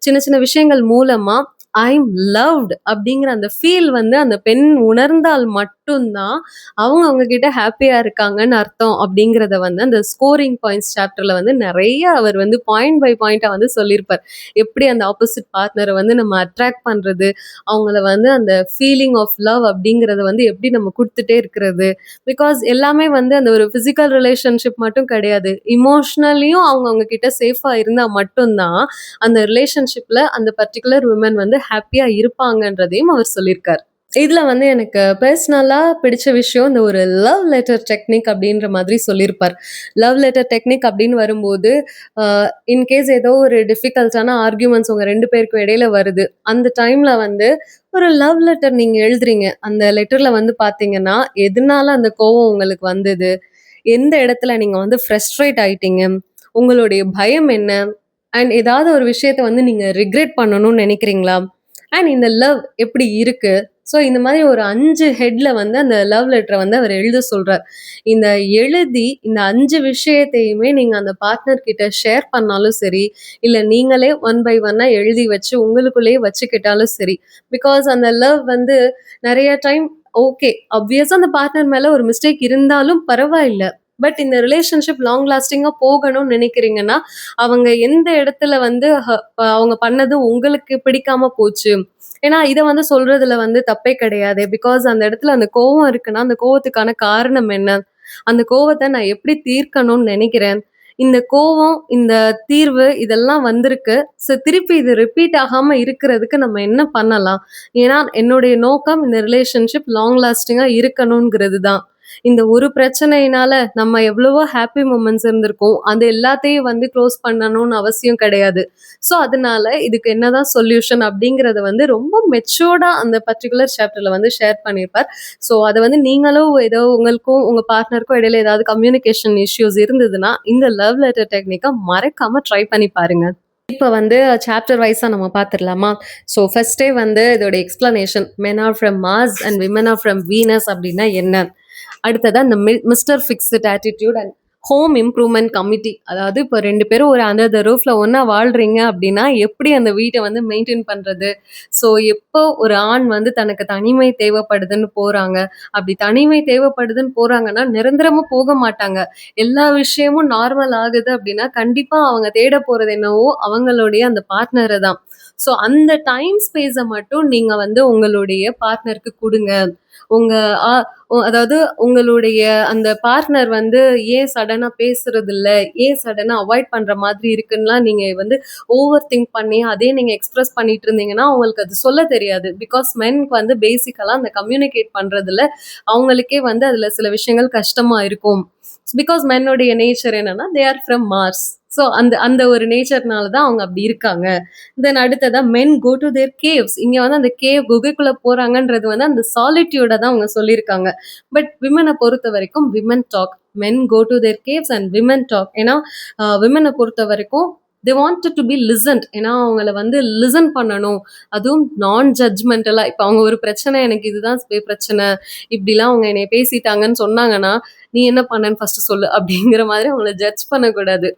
சின்ன சின்ன விஷயங்கள் மூலமா ஐ அம் லவ்ட் அப்படிங்கிற அந்த ஃபீல் வந்து அந்த பெண் உணர்ந்தால் மட்டும் தான் அவங்க கிட்ட ஹாப்பியா இருக்காங்கன்னு அர்த்தம் அப்படிங்கிறத வந்து அந்த ஸ்கோரிங் பாயிண்ட்ஸ் சாப்டர்ல வந்து நிறைய அவர் வந்து பாயிண்ட் பை பாயிண்டா வந்து சொல்லியிருப்பார். எப்படி அந்த ஆப்போசிட் பார்ட்னரை வந்து நம்ம அட்ராக்ட் பண்றது, அவங்கள வந்து அந்த ஃபீலிங் ஆஃப் லவ் அப்படிங்கிறத வந்து எப்படி நம்ம கொடுத்துட்டே இருக்கிறது. பிகாஸ் எல்லாமே வந்து அந்த ஒரு ஃபிசிக்கல் ரிலேஷன்ஷிப் மட்டும் கிடையாது. இமோஷனலியும் அவங்க கிட்ட சேஃபா இருந்தா மட்டும்தான் அந்த ரிலேஷன்ஷிப்ல அந்த பர்ட்டிகுலர் விமன் வந்து ஹாப்பியா இருப்பாங்கன்றதையும் அவர் சொல்லியிருக்கார். இதுல வந்து எனக்கு பர்சனலா பிடிச்ச விஷயம் இந்த ஒரு லவ் லெட்டர் டெக்னிக் அப்படின்ற மாதிரி சொல்லியிருப்பார். லவ் லெட்டர் டெக்னிக் அப்படின்னு வரும்போது இன்கேஸ் ஏதோ ஒரு டிஃபிகல்ட்டான ஆர்கியூமெண்ட்ஸ் உங்க 2 பேருக்கும் இடையில வருது. அந்த டைம்ல வந்து ஒரு லவ் லெட்டர் நீங்க எழுதுறீங்க. அந்த லெட்டர்ல வந்து பார்த்தீங்கன்னா, எதனால அந்த கோவம் உங்களுக்கு வந்தது? எந்த இடத்துல நீங்க வந்து ஃப்ரஸ்ட்ரேட் ஆயிட்டீங்க? உங்களுடைய பயம் என்ன? அண்ட் ஏதாவது ஒரு விஷயத்த வந்து நீங்க ரிக்ரெட் பண்ணணும்னு நினைக்கிறீங்களா? அண்ட் இந்த லவ் எப்படி இருக்கு? ஸோ இந்த மாதிரி ஒரு 5 ஹெட்ல வந்து அந்த லவ் லெட்டர வந்து அவர் எழுத சொல்றார். இந்த எழுதி இந்த 5 விஷயத்தையுமே நீங்க அந்த பார்ட்னர் கிட்ட ஷேர் பண்ணாலும் சரி, இல்ல நீங்களே ஒன் பை ஒன்னா எழுதி வச்சு உங்களுக்குள்ளேயே வச்சுக்கிட்டாலும் சரி. பிகாஸ் அந்த லவ் வந்து நெறைய டைம் ஓகே. ஆப்வியஸா அந்த பார்ட்னர் மேல ஒரு மிஸ்டேக் இருந்தாலும் பரவாயில்ல. பட் இந்த ரிலேஷன்ஷிப் லாங் லாஸ்டிங்கா போகணும்னு நினைக்கிறீங்கன்னா, அவங்க எந்த இடத்துல வந்து அவங்க பண்ணது உங்களுக்கு பிடிக்காம போச்சு. ஏன்னா, இத வந்து சொல்றதுல வந்து தப்பே கிடையாது. பிகாஸ் அந்த இடத்துல அந்த கோவம் இருக்குன்னா, அந்த கோவத்துக்கான காரணம் என்ன? அந்த கோவத்த நான் எப்படி தீர்க்கணும்னு நினைக்கிறேன்? இந்த கோவம், இந்த தீர்வு இதெல்லாம் வந்திருக்கு. ஸோ திருப்பி இது ரிப்பீட் ஆகாம இருக்கிறதுக்கு நம்ம என்ன பண்ணலாம்? ஏன்னா, என்னுடைய நோக்கம் இந்த ரிலேஷன்ஷிப் லாங் லாஸ்டிங்கா இருக்கணும்ங்கிறது தான். இந்த ஒரு பிரச்சனையினால நம்ம எவ்வளவோ ஹாப்பி மொமெண்ட்ஸ் இருந்திருக்கும். அது எல்லாத்தையும் வந்து க்ளோஸ் பண்ணணும்னு அவசியம் கிடையாது. ஸோ அதனால இதுக்கு என்னதான் சொல்யூஷன் அப்படிங்கிறத வந்து ரொம்ப மெச்சூர்டா அந்த பர்ட்டிகுலர் சாப்டர்ல வந்து ஷேர் பண்ணியிருப்பார். ஸோ அத வந்து நீங்களும் ஏதோ உங்களுக்கும் உங்க பார்ட்னருக்கும் இடையில ஏதாவது கம்யூனிகேஷன் இஷ்யூஸ் இருந்ததுன்னா, இந்த லவ் லெட்டர் டெக்னிக்க மறக்காம ட்ரை பண்ணி பாருங்க. இப்ப வந்து சாப்டர் வைஸா நம்ம பார்த்துடலாமா? ஸோ ஃபர்ஸ்ட்டே வந்து இதோட explanation men are from Mars and women are from Venus அப்படின்னா என்ன? அடுத்ததா இந்த mister fixed attitude and home improvement committee. அதாவது இப்போ 2 பேரும் ஒரு அண்டர் த ரூஃப்ல ஒண்ணா வாழ்றீங்க அப்படின்னா, எப்படி அந்த வீட்ட வந்து மெயின்டெயின் பண்றது? ஸோ எப்போ ஒரு ஆண் வந்து தனக்கு தனிமை தேவைப்படுதுன்னு போறாங்க. அப்படி தனிமை தேவைப்படுதுன்னு போறாங்கன்னா, நிரந்தரமா போக மாட்டாங்க. எல்லா விஷயமும் நார்மல் ஆகுது அப்படின்னா, கண்டிப்பா அவங்க தேட போறது என்னவோ அவங்களுடைய அந்த பார்ட்னர தான். ஸோ அந்த டைம் ஸ்பேஸ மட்டும் நீங்க வந்து உங்களுடைய பார்ட்னருக்கு குடுங்க. உங்க ஆ அதாவது உங்களுடைய அந்த பார்ட்னர் வந்து ஏன் சடனா பேசுறதில்ல? ஏன் சடனா அவாய்ட் பண்ற மாதிரி இருக்குன்னுலாம் நீங்க வந்து ஓவர் திங்க் பண்ணி, அதே நீங்க எக்ஸ்பிரஸ் பண்ணிட்டு இருந்தீங்கன்னா, அவங்களுக்கு அது சொல்ல தெரியாது. பிகாஸ் மென்க்கு வந்து பேசிக்கலா அந்த கம்யூனிகேட் பண்றதுல அவங்களுக்கே வந்து அதுல சில விஷயங்கள் கஷ்டமா இருக்கும். பிகாஸ் மென்னோடைய நேச்சர் என்னன்னா, they are from Mars. So அந்த அந்த ஒரு நேச்சர்னால தான் அவங்க அப்படி இருக்காங்க. தென் அடுத்ததா மென் கோ டு தேர் கேவ்ஸ். இங்க வந்து அந்த குகைக்குள்ள போறாங்கன்றது வந்து அந்த சாலிட்யூட தான் அவங்க சொல்லியிருக்காங்க. பட் விமன பொறுத்தவரைக்கும் women talk. Men go to their caves and women talk. ஏன்னா விமன பொறுத்தவரைக்கும் they wanted to be listened. ஏன்னா அவங்கள வந்து லிசன் பண்ணணும். அதுவும் நான் ஜட்ஜ்மெண்டலா. இப்போ அவங்க ஒரு பிரச்சனை, எனக்கு இதுதான் பிரச்சனை, இப்படிலாம் அவங்க என்னை பேசிட்டாங்கன்னு சொன்னாங்கன்னா, நீ என்ன பண்ணன்னு ஃபர்ஸ்ட் சொல்லு அப்படிங்கிற மாதிரி அவங்கள ஜட்ஜ் பண்ணக்கூடாது.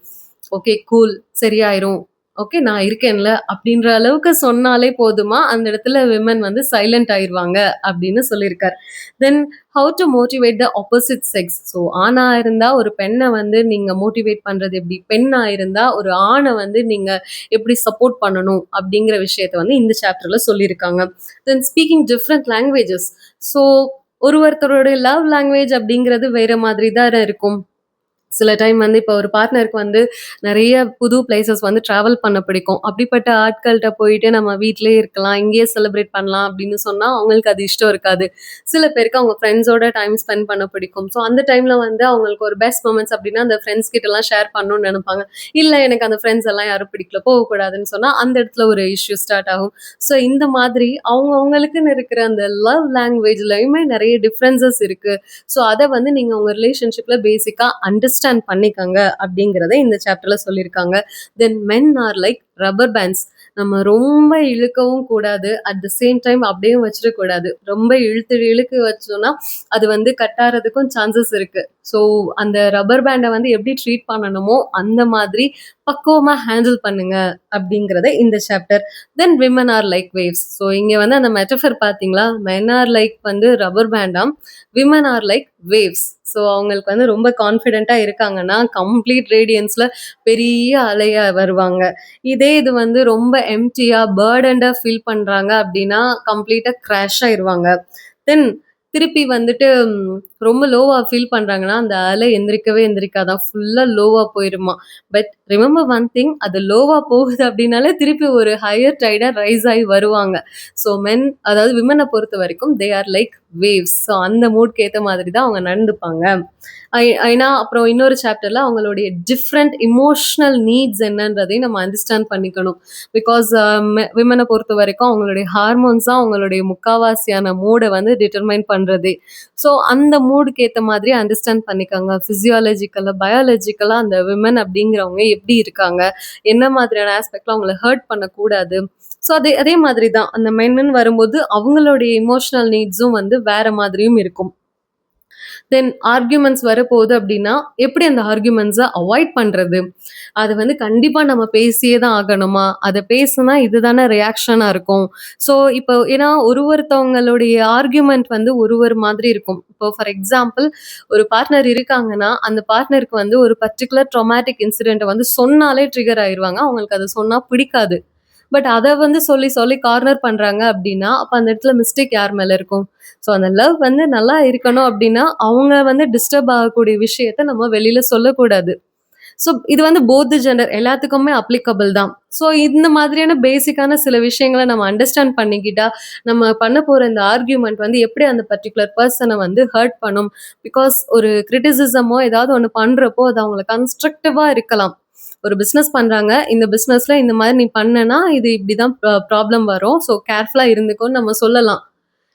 ஓகே கூல், சரியாயிரும், ஓகே நான் இருக்கேன்ல அப்படின்ற அளவுக்கு சொன்னாலே போதுமா, அந்த இடத்துல விமன் வந்து சைலண்ட் ஆயிருவாங்க அப்படின்னு சொல்லியிருக்கார். Then how to motivate the opposite sex. So ஆணா இருந்தா ஒரு பெண்ணை வந்து நீங்க மோட்டிவேட் பண்றது எப்படி, பெண்ணா இருந்தா ஒரு ஆணை வந்து நீங்க எப்படி சப்போர்ட் பண்ணணும் அப்படிங்கிற விஷயத்த வந்து இந்த சாப்டர்ல சொல்லியிருக்காங்க. தென் ஸ்பீக்கிங் டிஃப்ரெண்ட் லாங்குவேஜஸ். ஸோ ஒருத்தரோட லவ் லாங்குவேஜ் அப்படிங்கிறது வேற மாதிரி தான் இருக்கும். சில டைம் வந்து இப்போ ஒரு பார்ட்னருக்கு வந்து நிறைய புது பிளேசஸ் வந்து ட்ராவல் பண்ண பிடிக்கும். அப்படிப்பட்ட ஆட்கள்கிட்ட போயிட்டு நம்ம வீட்டிலேயே இருக்கலாம், இங்கேயே செலிப்ரேட் பண்ணலாம் அப்படின்னு சொன்னா அவங்களுக்கு அது இஷ்டம் இருக்காது. சில பேருக்கு அவங்க ஃப்ரெண்ட்ஸோட டைம் ஸ்பெண்ட் பண்ண பிடிக்கும். ஸோ அந்த டைம்ல வந்து அவங்களுக்கு ஒரு பெஸ்ட் மொமெண்ட்ஸ் அப்படின்னா அந்த ஃப்ரெண்ட்ஸ் கிட்டலாம் ஷேர் பண்ணணும்னு நினைப்பாங்க. இல்லை எனக்கு அந்த ஃப்ரெண்ட்ஸ் எல்லாம் யாரும் பிடிக்கல, போகக்கூடாதுன்னு சொன்னா அந்த இடத்துல ஒரு இஷ்யூ ஸ்டார்ட் ஆகும். ஸோ இந்த மாதிரி அவங்க அவங்களுக்குன்னு இருக்கிற அந்த லவ் லாங்குவேஜ்லயுமே நிறைய டிஃப்ரென்சஸ் இருக்கு. ஸோ அதை வந்து நீங்க உங்க ரிலேஷன்ஷிப்ல பேசிக்கா அண்டர்ஸ்டாண்ட் பண்ணிக்கங்க அப்படிங்கிறத இந்த சாப்டர்ல சொல்லியிருக்காங்க. Then men are like rubber bands. நம்ம ரொம்ப இழுக்கவும் கூடாது, அட் த சேம் டைம் அப்படியே வச்சிடக்கூடாது. ரொம்ப இழுத்து இழுக்கு வச்சோம்னா அது வந்து கட்டாறதுக்கும் சான்சஸ் இருக்கு. ஸோ அந்த ரப்பர் பேண்டை வந்து எப்படி ட்ரீட் பண்ணணுமோ அந்த மாதிரி பக்குவமா ஹேண்டில் பண்ணுங்க அப்படிங்கிறத இந்த chapter. Then women are like waves. So இங்க வந்து அந்த மெட்டஃபர் பார்த்தீங்களா, மென் ஆர் லைக் வந்து ரப்பர் பேண்டாம், women are like waves. So அவங்களுக்கு வந்து ரொம்ப கான்ஃபிடென்ட்டாக இருக்காங்கன்னா கம்ப்ளீட் ரேடியன்ஸில் பெரிய அலையா வருவாங்க. இதே இது வந்து ரொம்ப எம்டியாக பேர்டண்டாக ஃபீல் பண்ணுறாங்க அப்படின்னா கம்ப்ளீட்டாக கிராஷ் ஆயிடுவாங்க. தென் திருப்பி வந்துட்டு ரொம்ப லோவாக ஃபீல் பண்ணுறாங்கன்னா அந்த அலை எந்திரிக்கவே எந்திரிக்காதான், ஃபுல்லாக லோவாக போயிருமா. பட் ரிமெம்பர் ஒன் திங், அது லோவாக போகுது அப்படின்னாலே திருப்பி ஒரு ஹையர் டைடாக ரைஸ் ஆகி வருவாங்க. ஸோ மென், அதாவது விமனை பொறுத்த வரைக்கும் they are like waves. So அந்த மூட்க்கு ஏற்ற மாதிரி தான் அவங்க நடந்துப்பாங்க. ஏன்னா அப்புறம் இன்னொரு சாப்டர்ல அவங்களுடைய டிஃப்ரெண்ட் இமோஷனல் நீட்ஸ் என்னன்றதையும் நம்ம அண்டர்ஸ்டாண்ட் பண்ணிக்கணும். பிகாஸ் விமனை பொறுத்த வரைக்கும் அவங்களுடைய ஹார்மோன்ஸ் தான் அவங்களுடைய முக்காவாசியான மூடை வந்து டிட்டர்மைன் பண்ணுறதே. ஸோ அந்த மூடுக்கு ஏற்ற மாதிரி அண்டர்ஸ்டாண்ட் பண்ணிக்காங்க. ஃபிசியாலஜிக்கலாக பயாலஜிக்கலாக அந்த விமன் அப்படிங்கிறவங்க எப்படி இருக்காங்க, என்ன மாதிரியான ஆஸ்பெக்டில் அவங்கள ஹர்ட் பண்ணக்கூடாது. ஸோ அதே அதே மாதிரி தான் அந்த மென்னு வரும்போது அவங்களுடைய இமோஷனல் நீட்ஸும் வந்து வேற மாதிரியும் இருக்கும். தென் ஆர்கியூமெண்ட்ஸ் வரப்போகுது அப்படின்னா எப்படி அந்த ஆர்கியூமெண்ட்ஸை அவாய்ட் பண்ணுறது, அது வந்து கண்டிப்பாக நம்ம பேசியே தான் ஆகணுமா, அதை பேசுனா இதுதானே ரியாக்ஷனாக இருக்கும். ஸோ இப்போ ஏன்னா ஒருத்தவங்களுடைய ஆர்கியூமெண்ட் வந்து ஒரு மாதிரி இருக்கும். இப்போ ஃபார் எக்ஸாம்பிள் ஒரு பார்ட்னர் இருக்காங்கன்னா அந்த பார்ட்னருக்கு வந்து ஒரு பர்டிகுலர் ட்ராமேட்டிக் இன்சிடென்ட்டை வந்து சொன்னாலே ட்ரிகர் ஆயிடுவாங்க, அவங்களுக்கு அதை சொன்னால் பிடிக்காது. பட் அதை வந்து சொல்லி சொல்லி கார்னர் பண்ணுறாங்க அப்படின்னா அப்போ அந்த இடத்துல மிஸ்டேக் யார் மேலே இருக்கும். ஸோ அந்த லவ் வந்து நல்லா இருக்கணும் அப்படின்னா அவங்க வந்து டிஸ்டர்ப் ஆகக்கூடிய விஷயத்த நம்ம வெளியில் சொல்லக்கூடாது. ஸோ இது வந்து போத் ஜெண்டர் எல்லாத்துக்குமே அப்ளிகபிள் தான். ஸோ இந்த மாதிரியான பேசிக்கான சில விஷயங்களை நம்ம அண்டர்ஸ்டாண்ட் பண்ணிக்கிட்டா நம்ம பண்ண போகிற இந்த ஆர்கியூமெண்ட் வந்து எப்படி அந்த பர்டிகுலர் பர்சனை வந்து ஹர்ட் பண்ணும். பிகாஸ் ஒரு கிரிட்டிசிசமோ ஏதாவது ஒன்று பண்ணுறப்போ அது அவங்களை கன்ஸ்ட்ரக்டிவாக இருக்கலாம். ஒரு பிஸ்னஸ் பண்ணுறாங்க, இந்த பிஸ்னஸில் இந்த மாதிரி நீ பண்ணனா இது இப்படி தான் ப்ராப்ளம் வரும், ஸோ கேர்ஃபுல்லாக இருந்துக்கோன்னு நம்ம சொல்லலாம்.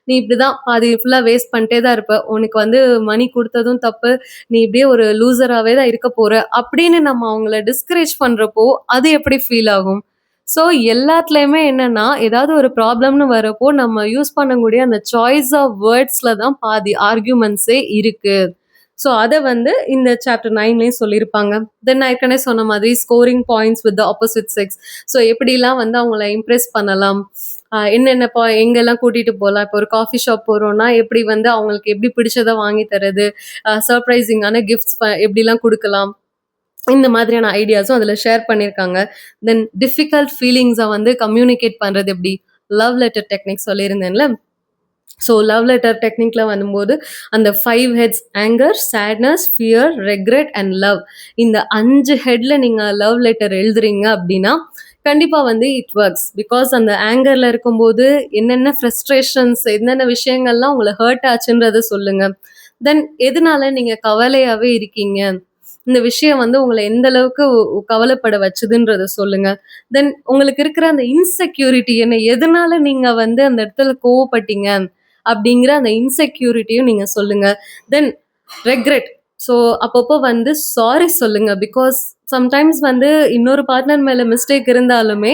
நீ இப்படி தான் பாதி ஃபுல்லாக வேஸ்ட் பண்ணிட்டே தான் இருப்ப, உனக்கு வந்து மணி கொடுத்ததும் தப்பு, நீ இப்படியே ஒரு லூசராகவே தான் இருக்க போகிற அப்படின்னு நம்ம அவங்கள டிஸ்கரேஜ் பண்ணுறப்போ அது எப்படி ஃபீல் ஆகும். ஸோ எல்லாத்துலேயுமே என்னென்னா ஏதாவது ஒரு ப்ராப்ளம்னு வரப்போ நம்ம யூஸ் பண்ணக்கூடிய அந்த சாய்ஸ் ஆஃப் வேர்ட்ஸில் தான் பாதி ஆர்கியூமெண்ட்ஸே இருக்குது. ஸோ அதை வந்து இந்த சாப்டர் 9லேயும் சொல்லியிருப்பாங்க. தென் நான் ஏற்கனவே சொன்ன மாதிரி scoring points with the opposite sex. So எப்படிலாம் வந்து அவங்கள இம்ப்ரெஸ் பண்ணலாம், என்னென்ன எங்கெல்லாம் கூட்டிகிட்டு போகலாம். இப்போ ஒரு காஃபி ஷாப் போகிறோன்னா எப்படி வந்து அவங்களுக்கு எப்படி பிடிச்சதை வாங்கி தரது, சர்ப்ரைசிங்கான கிஃப்ட்ஸ் எப்படிலாம் கொடுக்கலாம், இந்த மாதிரியான ஐடியாஸும் அதில் ஷேர் பண்ணியிருக்காங்க. தென் டிஃபிகல்ட் ஃபீலிங்ஸை வந்து கம்யூனிகேட் பண்ணுறது எப்படி, லவ் லெட்டர் டெக்னிக் சொல்லியிருந்தேன்ல. ஸோ லவ் லெட்டர் டெக்னிக்கில் வரும்போது அந்த 5 heads anger, sadness, fear, regret and love, இந்த 5 ஹெட்டில் நீங்கள் லவ் லெட்டர் எழுதுறீங்க அப்படின்னா கண்டிப்பாக வந்து இட் ஒர்க்ஸ். பிகாஸ் அந்த ஆங்கரில் இருக்கும்போது என்னென்ன ஃப்ரஸ்ட்ரேஷன்ஸ், என்னென்ன விஷயங்கள்லாம் உங்களை ஹர்ட் ஆச்சுன்றதை சொல்லுங்கள். தென் எதனால நீங்கள் கவலையாகவே இருக்கீங்க, இந்த விஷயம் வந்து உங்கள எந்த அளவுக்கு கவலைப்பட வச்சதுன்றத சொல்லுங்க. தென் உங்களுக்கு இருக்கிற அந்த இன்செக்யூரிட்டி என்ன எதனால நீங்க வந்து அந்த இடத்துல கோவப்பட்டீங்க? அப்படிங்கிற அந்த இன்செக்யூரிட்டியும் நீங்க சொல்லுங்க. தென் ரெக்ரெட். ஸோ அப்பப்போ வந்து சாரி சொல்லுங்க. பிகாஸ் சம்டைம்ஸ் வந்து இன்னொரு பார்ட்னர் மேல மிஸ்டேக் இருந்தாலுமே,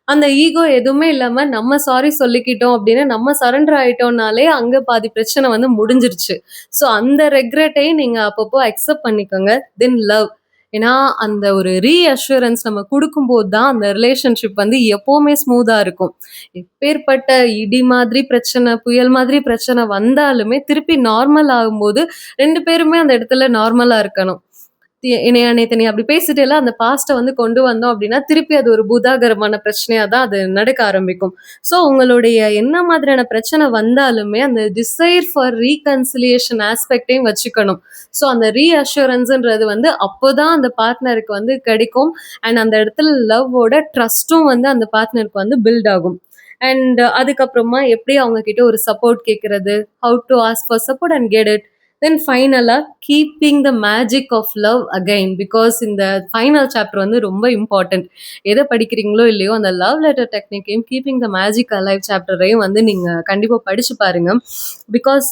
அந்த ஈகோ எதுவுமே இல்லாம நம்ம சாரி சொல்லிக்கிட்டோம் அப்படின்னு நம்ம சரண்டர் ஆயிட்டோம்னாலே, அங்க பாதி பிரச்சனை வந்து முடிஞ்சிருச்சு. ஸோ அந்த ரெக்ரெட்டையும் நீங்க அப்பப்போ அக்செப்ட் பண்ணிக்கோங்க. தென் லவ். ஏன்னா, அந்த ஒரு ரீஅஷ்யூரன்ஸ் நம்ம குடுக்கும்போது தான் அந்த ரிலேஷன்ஷிப் வந்து எப்பவுமே ஸ்மூத்தா இருக்கும். எப்பேர்ப்பட்ட இடி மாதிரி பிரச்சனை, புயல் மாதிரி பிரச்சனை வந்தாலுமே, திருப்பி நார்மல் ஆகும்போது 2 பேருமே அந்த இடத்துல நார்மலா இருக்கணும். என்னைய நேத்து நீ அப்படி பேசிட்டேல்ல, அந்த பாஸ்ட்ட வந்து கொண்டு வந்தோம் அப்படின்னா, திருப்பி அது ஒரு பூதாகரமான பிரச்சனையா தான் அது நடக்க ஆரம்பிக்கும். ஸோ உங்களுடைய என்ன மாதிரியான பிரச்சனை வந்தாலுமே, அந்த டிசைர் ஃபார் ரீகன்சிலியேஷன் ஆஸ்பெக்ட்டையும் வச்சுக்கணும். ஸோ அந்த ரீஅஷ்யூரன்ஸ்ன்றது வந்து அப்போதான் அந்த பார்ட்னருக்கு வந்து கிடைக்கும். அண்ட் அந்த இடத்துல லவ்வோட ட்ரஸ்ட்டும் வந்து அந்த பார்ட்னருக்கு வந்து பில்ட் ஆகும். அண்ட் அதுக்கப்புறமா எப்படி அவங்க கிட்ட ஒரு சப்போர்ட் கேட்கறது, how to ask for support and get it. Then ஃபைனலா keeping the magic of love again. Because இந்த ஃபைனல் சாப்டர் வந்து ரொம்ப இம்பார்ட்டன்ட். எத படிக்கிறீங்களோ இல்லையோ, அந்த லவ் லெட்டர் டெக்னிக்கையும், கீப்பிங் த மேஜிக் அலைவ் சாப்டரையும் வந்து நீங்க கண்டிப்பா படிச்சு பாருங்க. பிகாஸ்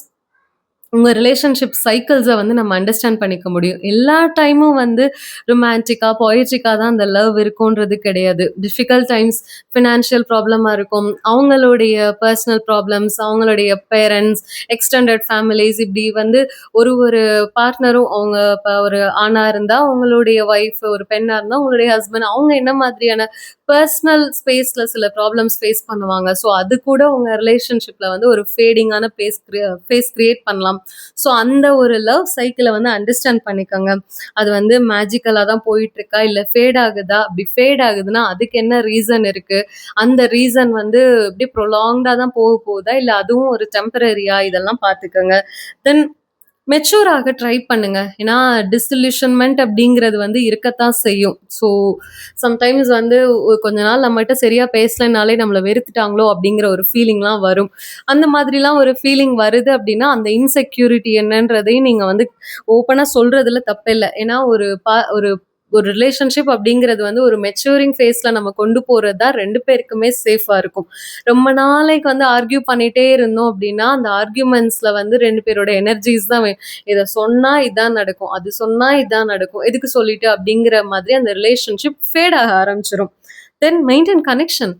உங்க ரிலேஷன்ஷிப் சைக்கிள்ஸ வந்து நம்ம அண்டர்ஸ்டாண்ட் பண்ணிக்க முடியும். எல்லா டைமும் வந்து ரொமான்டிக்கா, பொயட்ரிக்கா தான் அந்த லவ் இருக்கும்ன்றது கிடையாது. டிஃபிகல்ட் டைம்ஸ், ஃபினான்ஷியல் ப்ராப்ளமா இருக்கும். அவங்களுடைய பர்சனல் ப்ராப்ளம்ஸ், அவங்களுடைய பேரண்ட்ஸ், எக்ஸ்டெண்டட் ஃபேமிலிஸ் இப்படி வந்து ஒரு ஒரு பார்ட்னரும் அவங்க இப்ப ஒரு ஆணா இருந்தா, அவங்களுடைய ஒய்ஃப், ஒரு பெண்ணா இருந்தா அவங்களுடைய ஹஸ்பண்ட் அவங்க என்ன மாதிரியான பர்சனல் ஸ்பேஸ்ல சில ப்ராப்ளம்ஸ் ஃபேஸ் பண்ணுவாங்க. ஸோ அது கூட உங்க ரிலேஷன்ஷிப்ல வந்து ஒரு ஃபேடிங்கான ஃபேஸ் கிரியேட் பண்ணலாம். ஸோ அந்த ஒரு லவ் சைக்கிள வந்து அண்டர்ஸ்டாண்ட் பண்ணிக்கோங்க. அது வந்து மேஜிக்கலா தான் போயிட்டுருக்கா? இல்ல ஃபேட் ஆகுதா? அப்படி ஃபேட் ஆகுதுன்னா, அதுக்கு என்ன ரீசன் இருக்கு? அந்த ரீசன் வந்து அப்படியே ப்ரொலாங்டா தான் போகுதா? இல்ல அதுவும் ஒரு டெம்பரரியா? இதெல்லாம் பார்த்துக்கங்க. தென் மெச்சூர் ஆக ட்ரை பண்ணுங்க. ஏன்னா டிஸில்யூஷன்மென்ட் அப்படிங்கிறது வந்து இருக்கத்தான் செய்யும். ஸோ சம்டைம்ஸ் வந்து கொஞ்ச நாள் நம்மட்ட சரியா பேசலனாலே நம்மள வெறுத்துட்டாங்களோ அப்படிங்கிற ஒரு ஃபீலிங்லாம் வரும். அந்த மாதிரிலாம் ஒரு ஃபீலிங் வருது அப்படின்னா, அந்த இன்செக்யூரிட்டி என்னன்றதையும் நீங்க வந்து ஓப்பனா சொல்றதுல தப்பில்ல. ஏன்னா ஒரு ஒரு ரிலேஷன்ஷிப் அப்படிங்கிறது வந்து ஒரு மெச்சூரிங் ஃபேஸ்ல நம்ம கொண்டு போறது தான் 2 பேருக்குமே சேஃபா இருக்கும். ரொம்ப நாளைக்கு வந்து ஆர்க்யூ பண்ணிட்டே இருந்தோம் அப்படின்னா, அந்த ஆர்க்யூமெண்ட்ஸ்ல வந்து 2 பேரோட எனர்ஜிஸ் தான் இத சொன்னா இதான் நடக்கும், அது சொன்னா இதான் நடக்கும், எதுக்கு சொல்லிட்டு அப்படிங்கிற மாதிரி அந்த ரிலேஷன்ஷிப் ஃபேட் ஆக ஆரம்பிச்சுரும். தென் மெயின்டெயின் கனெக்ஷன்.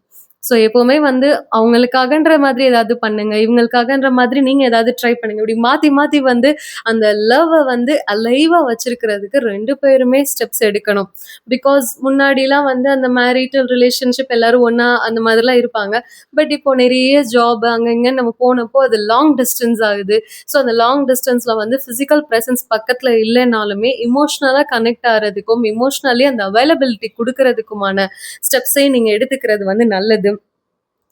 ஸோ எப்பவுமே வந்து அவங்களுக்காகன்ற மாதிரி ஏதாவது பண்ணுங்க. இவங்களுக்காகன்ற மாதிரி நீங்க ஏதாவது ட்ரை பண்ணுங்க. இப்படி மாத்தி மாத்தி வந்து அந்த லவ்வ வந்து அலைவா வச்சிருக்கிறதுக்கு 2 பேருமே ஸ்டெப்ஸ் எடுக்கணும். பிகாஸ் முன்னாடிலாம் வந்து அந்த மேரிட்டல் ரிலேஷன்ஷிப் எல்லாரும் ஒண்ணா அந்த மாதிரிலாம் இருப்பாங்க. பட் இப்போ நிறைய ஜாப் அங்க இங்கன்னு நம்ம போனப்போ அது லாங் டிஸ்டன்ஸ் ஆகுது. ஸோ அந்த லாங் டிஸ்டன்ஸ்ல வந்து பிசிக்கல் பிரசன்ஸ் பக்கத்துல இல்லைனாலுமே எமோஷனலா கனெக்ட் ஆறதுக்கும், எமோஷனலி அந்த அவைலபிலிட்டி குடுக்கறதுக்குமான ஸ்டெப்ஸையும் நீங்க எடுத்துக்கிறது வந்து நல்லது.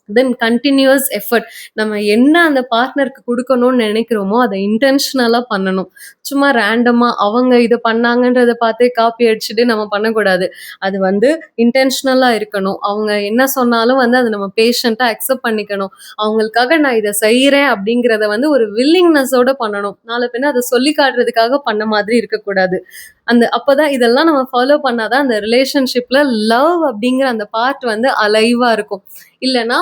தென் கன்டினியூஸ் எஃபர்ட். நம்ம என்ன அந்த பார்ட்னருக்கு குடுக்கணும்னு நெனைக்கிறோமோ, அத இன்டென்ஷனலா பண்ணணும். சும்மா ரேண்டமா அவங்க இத பண்ணாங்கன்றத பார்த்தே காப்பி அடிச்சுட்டு நம்ம பண்ணக்கூடாது. அது வந்து இன்டென்ஷனலா இருக்கணும். அவங்க என்ன சொன்னாலும் வந்து அத நம்ம பேஷண்ட்டா அக்செப்ட் பண்ணிக்கணும். அவங்களுக்காக நான் இத செய்றேன் அப்படிங்கிறத வந்து ஒரு வில்லிங்னஸோட பண்ணணும். நாள பின்ன அத சொல்லி காட்டுறதுக்காக பண்ண மாதிரி இருக்கக்கூடாது. அப்பதான் இதெல்லாம் நம்ம ஃபாலோ பண்ணா தான் அந்த ரிலேஷன்ஷிப்ல லவ் அப்படிங்கிற அந்த பார்ட் வந்து அலைவா இருக்கும். இல்லன்னா,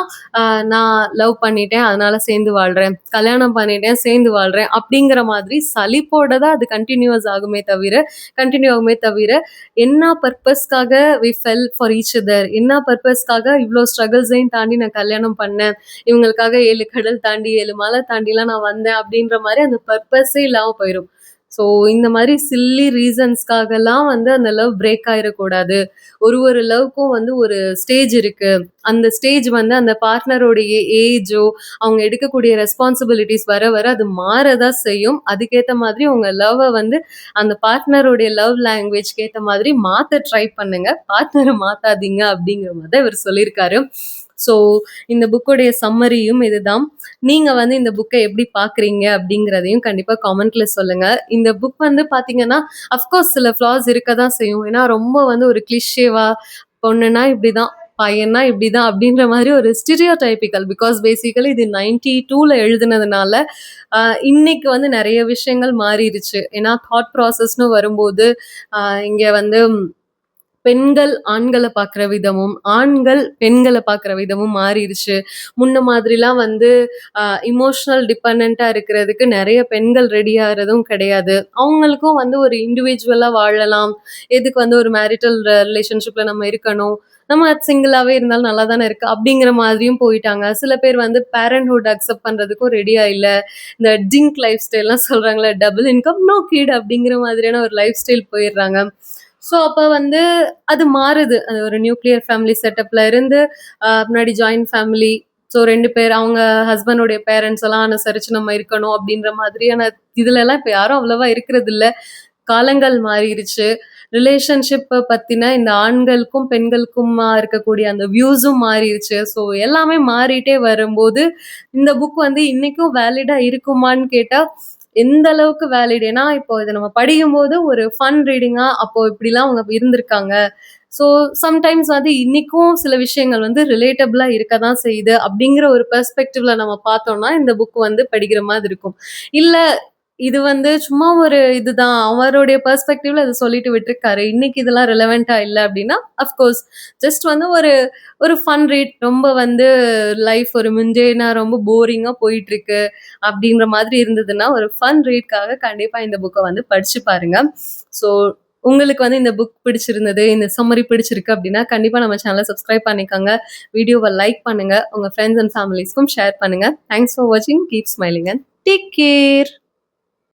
நான் லவ் பண்ணிட்டேன், அதனால சேர்ந்து வாழ்றேன். கல்யாணம் பண்ணிட்டேன், சேர்ந்து வாழ்றேன். அப்படிங்கிற மாதிரி சலிப்போட தான் அது கன்டின்யூ ஆகுமே தவிர, என்ன பர்ப்பஸ்க்காக we fell for each other, என்ன பர்ப்பஸ்க்காக இவ்ளோ ஸ்ட்ரகிள்ஸையும் தாண்டி நான் கல்யாணம் பண்ணேன். இவங்களுக்காக 7 கடல் தாண்டி, 7 மலை தாண்டிலாம் நான் வந்தேன் அப்படின்ற மாரி அந்த பர்ப்பஸே இல்லாம போயிரும். ஸோ இந்த மாரி சில்லி ரீசன்ஸ்க்காகலாம் வந்து அந்த லவ் பிரேக் ஆயிறக்கூடாது. ஒரு லவ்க்கும் வந்து ஒரு ஸ்டேஜ் இருக்கு. அந்த ஸ்டேஜ் வந்து அந்த பார்ட்னரோடைய ஏஜோ, அவங்க எடுக்கக்கூடிய ரெஸ்பான்சிபிலிட்டீஸ் வர வர அது மாறதான் செய்யும். அதுக்கேத்த மாதிரி உங்க லவ்வ வந்து அந்த பார்ட்னருடைய லவ் லாங்குவேஜ்க்கு ஏத்த மாதிரி மாத்த ட்ரை பண்ணுங்க. பார்ட்னர மாத்தாதீங்க அப்படிங்கிற மாரி தான் இவரு சொல்லியிருக்காரு. ஸோ இந்த புக்குடைய சம்மரியும் இதுதான். நீங்க வந்து இந்த புக்க எப்படி பார்க்குறீங்க அப்படிங்கிறதையும் கண்டிப்பா காமெண்ட்ல சொல்லுங்க. இந்த புக் வந்து பார்த்தீங்கன்னா, அஃப்கோர்ஸ் சில ஃப்ளாஸ் இருக்க தான் செய்யும். ஏன்னா ரொம்ப வந்து ஒரு கிளிஷேவா பொண்ணுன்னா இப்படிதான். பையன்னா இப்படிதான் அப்படின்ற மாதிரி ஒரு ஸ்டீரியோடைபிக்கல். பிகாஸ் பேசிக்கலி இது 92ல எழுதுனதுனால, இன்னைக்கு வந்து நெறைய விஷயங்கள் மாறிருச்சு. ஏன்னா தாட் ப்ராசஸ்ன்னு வரும்போது, இங்க வந்து பெண்கள் ஆண்கள பார்க்குற விதமும், ஆண்கள் பெண்கள பார்க்குற விதமும் மாறிருச்சு. முன்ன மாதிரிலாம் வந்து எமோஷனல் டிபெண்டன்ட்டா இருக்கிறதுக்கு நெறைய பெண்கள் ரெடி ஆகுறதும் கிடையாது. அவங்களுக்கும் வந்து ஒரு இண்டிவிஜுவலா வாழலாம். எதுக்கு வந்து ஒரு மேரிட்டல் ரிலேஷன்ஷிப்ல நம்ம இருக்கணும். நம்ம சிங்கிளாவே இருந்தாலும் நல்லா தானே இருக்கு. அப்படிங்கிற மாதிரியும் போயிட்டாங்க. சில பேர் வந்து பேரண்ட்ஹுட் அக்செப்ட் பண்றதுக்கும் ரெடியா இல்ல. இந்த டிங்க் லைஃப் ஸ்டைல்லாம் சொல்றாங்கல்ல, டபுள் இன்கம், நோ கிட் அப்படிங்கிற மாதிரியான ஒரு லைஃப் ஸ்டைல் போயிர்றாங்க. ஸோ அப்ப வந்து அது மாறுது. அது ஒரு நியூக்ளியர் ஃபேமிலி செட்டப்ல இருந்து முன்னாடி ஜாயிண்ட் ஃபேமிலி. ஸோ 2 பேர் அவங்க ஹஸ்பண்டோடைய பேரண்ட்ஸ் எல்லாம் அனுசரிச்சு நம்ம இருக்கணும் அப்படின்ற மாதிரியான இதுலலாம் இப்ப யாரும் அவ்வளவா இருக்கிறதில்ல. காலங்கள் மாறிருச்சு. ரிலேஷன்ஷிப்ப பத்தின இந்த ஆண்களுக்கும், பெண்களுக்குமா இருக்கக்கூடிய அந்த வியூஸும் மாறிருச்சு. ஸோ எல்லாமே மாறிட்டே வரும்போது, இந்த புக் வந்து இன்னைக்கும் வேலிடா இருக்குமான்னு கேட்டா, எந்த அளவுக்கு வேலிட்? ஏன்னா, இப்போ இத நம்ம படிக்கும்போது ஒரு ஃபன் ரீடிங்கா அப்போ இப்படிலாம் அவங்க இருந்திருக்காங்க. ஸோ சம்டைம்ஸ் வந்து இன்னைக்கும் சில விஷயங்கள் வந்து ரிலேட்டபிளா இருக்க தான் செய்யுது. அப்படிங்கிற ஒரு பெர்ஸ்பெக்டிவ்ல நம்ம பார்த்தோம்னா, இந்த புக் வந்து படிக்கிற மாதிரி இருக்கும். இல்ல இது வந்து சும்மா ஒரு இதுதான். அவருடைய பெர்ஸ்பெக்டிவ்ல இத சொல்லிட்டு விட்டுருக்காரு. இன்னைக்கு இதெல்லாம் ரிலவென்ட்டா இல்ல அப்டின்னா, அஃப்கோர்ஸ் ஜஸ்ட் வந்து ஒரு ஒரு ஃபன் ரீட். ரொம்ப வந்து லைஃப் ஒரு முந்தேனா ரொம்ப போரிங்கா போயிட்டுருக்கு அப்டின்ற மாதிரி இருந்ததுன்னா, ஒரு ஃபன் ரீட்காக கண்டிப்பா இந்த புக்க வந்து படிச்சு பாருங்க. ஸோ உங்களுக்கு வந்து இந்த புக் பிடிச்சிருந்தது, இந்த சம்மரி பிடிச்சிருக்கு அப்டின்னா, கண்டிப்பா நம்ம சேனல சப்ஸ்கிரைப் பண்ணிக்கோங்க. வீடியோவ லைக் பண்ணுங்க. உங்க ஃப்ரெண்ட்ஸ் அண்ட் ஃபேமிலீஸ்க்கும் ஷேர் பண்ணுங்க. தேங்க்ஸ் ஃபார் வாட்சிங். Keep smiling and take care.